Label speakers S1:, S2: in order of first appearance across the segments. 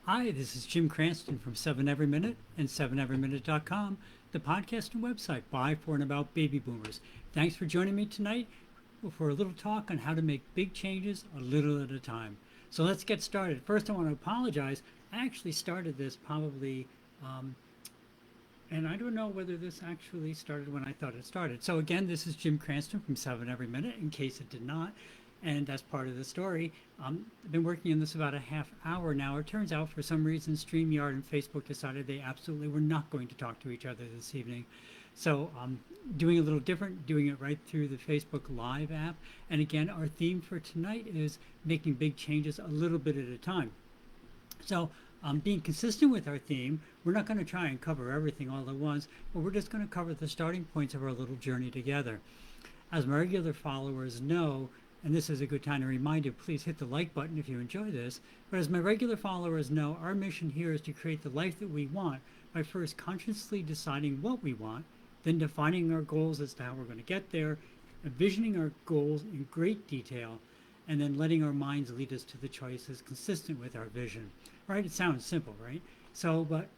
S1: Hi, this is Jim Cranston from 7 Every Minute and 7everyminute.com, the podcast and website by, for, and about baby boomers. Thanks for joining me tonight for a little talk on how to make big changes a little at a time. So let's get started. First, I want to apologize. I actually started this probably um, and I don't know whether this actually started when I thought it started. So again, this is Jim Cranston from 7 Every Minute, in case it did not. And that's part of the story. I've been working on this about a half hour now. It turns out, for some reason, StreamYard and Facebook decided they absolutely were not going to talk to each other this evening. So doing a little different, doing it right through the Facebook Live app. And again, our theme for tonight is making big changes a little bit at a time. So, being consistent with our theme, we're not going to try and cover everything all at once, but we're just going to cover the starting points of our little journey together. As my regular followers know, and this is a good time to remind you, please hit the like button if you enjoy this. But as my regular followers know, our mission here is to create the life that we want by first consciously deciding what we want, then defining our goals as to how we're going to get there, envisioning our goals in great detail, and then letting our minds lead us to the choices consistent with our vision. Right? It sounds simple, right? So, but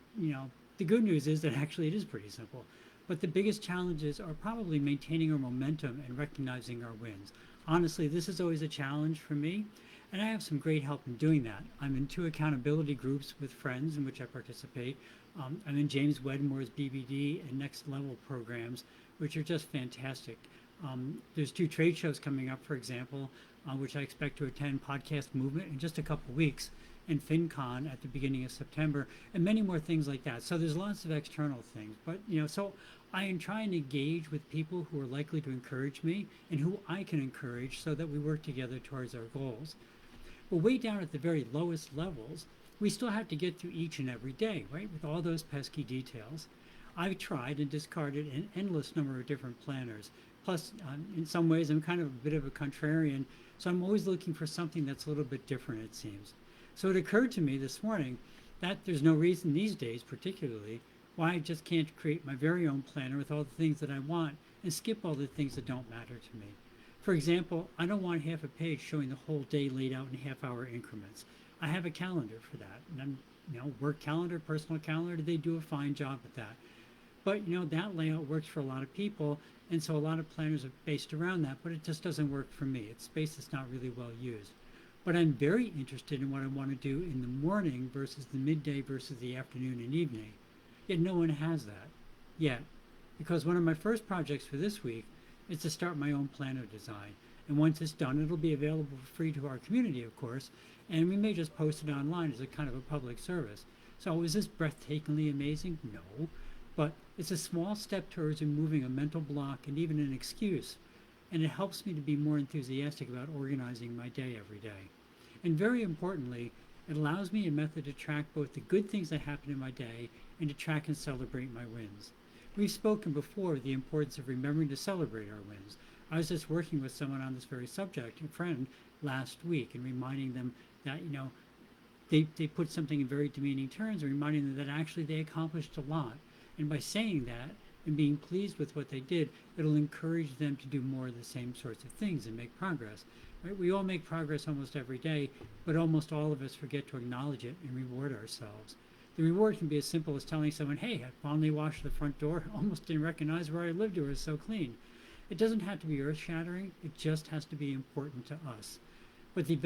S1: the good news is that actually it is pretty simple. But the biggest challenges are probably maintaining our momentum and recognizing our wins. Honestly, this is always a challenge for me, and I have some great help in doing that. I'm in two accountability groups with friends in which I participate. I'm in James Wedmore's BBD and Next Level programs, which are just fantastic. There's two trade shows coming up, for example, which I expect to attend, Podcast Movement, in just a couple weeks, and FinCon at the beginning of September, and many more things like that. So there's lots of external things. But, so I am trying to engage with people who are likely to encourage me and who I can encourage so that we work together towards our goals. But way down at the very lowest levels, we still have to get through each and every day, right? With all those pesky details. I've tried and discarded an endless number of different planners. Plus, in some ways, I'm kind of a bit of a contrarian, so I'm always looking for something that's a little bit different, it seems. So it occurred to me this morning that there's no reason these days, particularly, why I just can't create my very own planner with all the things that I want and skip all the things that don't matter to me. For example, I don't want half a page showing the whole day laid out in half-hour increments. I have a calendar for that, and work calendar, personal calendar, they do a fine job at that. But that layout works for a lot of people, and so a lot of planners are based around that, but it just doesn't work for me. It's space that's not really well used. But I'm very interested in what I want to do in the morning versus the midday versus the afternoon and evening. Yet no one has that yet. Because one of my first projects for this week is to start my own planner design. And once it's done, it'll be available for free to our community, of course, and we may just post it online as a kind of a public service. So is this breathtakingly amazing? No. But it's a small step towards removing a mental block and even an excuse, and it helps me to be more enthusiastic about organizing my day every day. And very importantly, it allows me a method to track both the good things that happen in my day and to track and celebrate my wins. We've spoken before of the importance of remembering to celebrate our wins. I was just working with someone on this very subject, a friend, last week, and reminding them that, they put something in very demeaning terms and reminding them that actually they accomplished a lot. And by saying that and being pleased with what they did, it'll encourage them to do more of the same sorts of things and make progress. Right? We all make progress almost every day, but almost all of us forget to acknowledge it and reward ourselves. The reward can be as simple as telling someone, hey, I finally washed the front door, almost didn't recognize where I lived, it was so clean. It doesn't have to be earth-shattering, it just has to be important to us. But the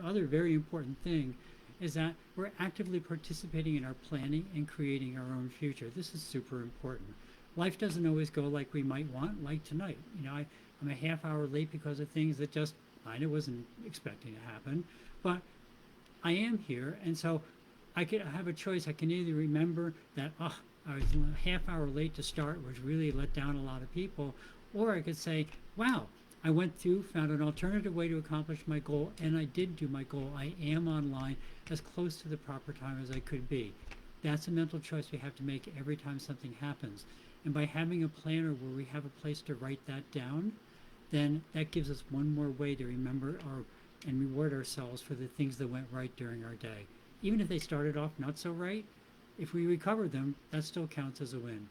S1: other very important thing is that we're actively participating in our planning and creating our own future. This is super important. Life doesn't always go like we might want, like tonight. I'm a half hour late because of things that just I wasn't expecting to happen. But I am here, and so I have a choice. I can either remember that, I was a half hour late to start, which really let down a lot of people, or I could say, wow, I went through, found an alternative way to accomplish my goal, and I did do my goal. I am online as close to the proper time as I could be. That's a mental choice we have to make every time something happens. And by having a planner where we have a place to write that down, then that gives us one more way to remember and reward ourselves for the things that went right during our day. Even if they started off not so right, if we recover them, that still counts as a win.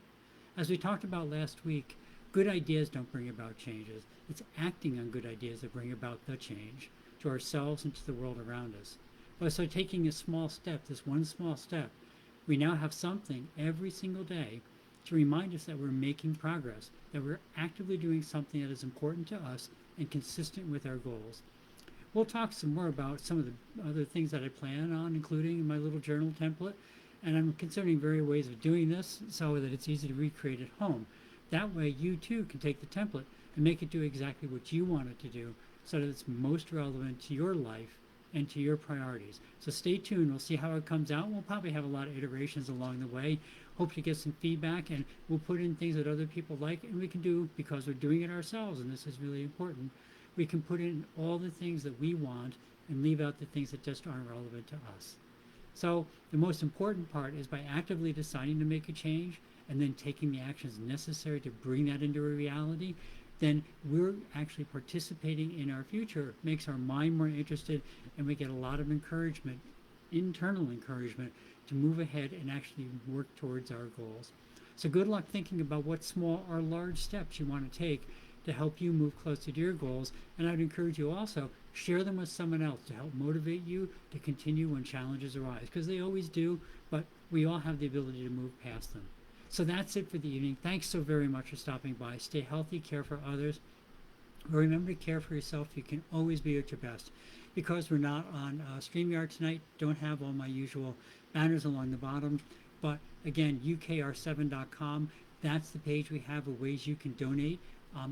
S1: As we talked about last week, good ideas don't bring about changes. It's acting on good ideas that bring about the change to ourselves and to the world around us. But so taking a small step, this one small step, we now have something every single day to remind us that we're making progress, that we're actively doing something that is important to us and consistent with our goals. We'll talk some more about some of the other things that I plan on including in my little journal template, and I'm considering various ways of doing this so that it's easy to recreate at home. That way you too can take the template and make it do exactly what you want it to do so that it's most relevant to your life and to your priorities. So stay tuned. We'll see how it comes out. We'll probably have a lot of iterations along the way. Hope to get some feedback, and we'll put in things that other people like, and we can do, because we're doing it ourselves, and this is really important, we can put in all the things that we want and leave out the things that just aren't relevant to us. So the most important part is by actively deciding to make a change and then taking the actions necessary to bring that into a reality, then we're actually participating in our future. It makes our mind more interested, and we get a lot of encouragement, internal encouragement, to move ahead and actually work towards our goals. So good luck thinking about what small or large steps you want to take to help you move closer to your goals. And I'd encourage you also, share them with someone else to help motivate you to continue when challenges arise, because they always do, but we all have the ability to move past them. So that's it for the evening. Thanks so very much for stopping by. Stay healthy, care for others. Remember to care for yourself. You can always be at your best. Because we're not on StreamYard tonight, don't have all my usual banners along the bottom. But again, ukr7.com, that's the page we have of ways you can donate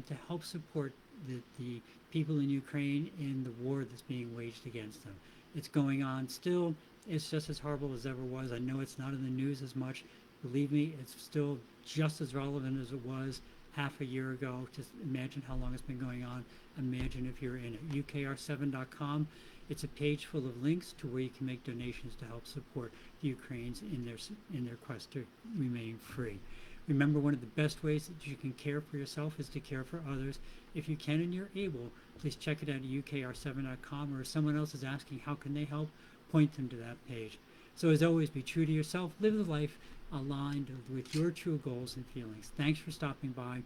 S1: to help support the people in Ukraine in the war that's being waged against them. It's going on still. It's just as horrible as ever was. I know it's not in the news as much. Believe me, it's still just as relevant as it was half a year ago. Just imagine how long it's been going on. Imagine if you're in it. ukr7.com. It's a page full of links to where you can make donations to help support the Ukrainians in their quest to remain free. Remember, one of the best ways that you can care for yourself is to care for others. If you can and you're able, please check it out at ukr7.com, or if someone else is asking how can they help, point them to that page. So as always, be true to yourself, live the life aligned with your true goals and feelings. Thanks for stopping by.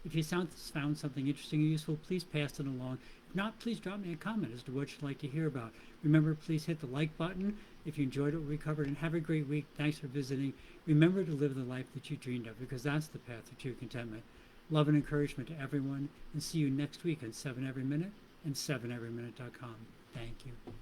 S1: If you found something interesting or useful, please pass it along. If not, please drop me a comment as to what you'd like to hear about. Remember, please hit the like button if you enjoyed what we covered, and have a great week. Thanks for visiting. Remember to live the life that you dreamed of, because that's the path to true contentment. Love and encouragement to everyone, and see you next week on 7 Every Minute and 7everyminute.com. Thank you.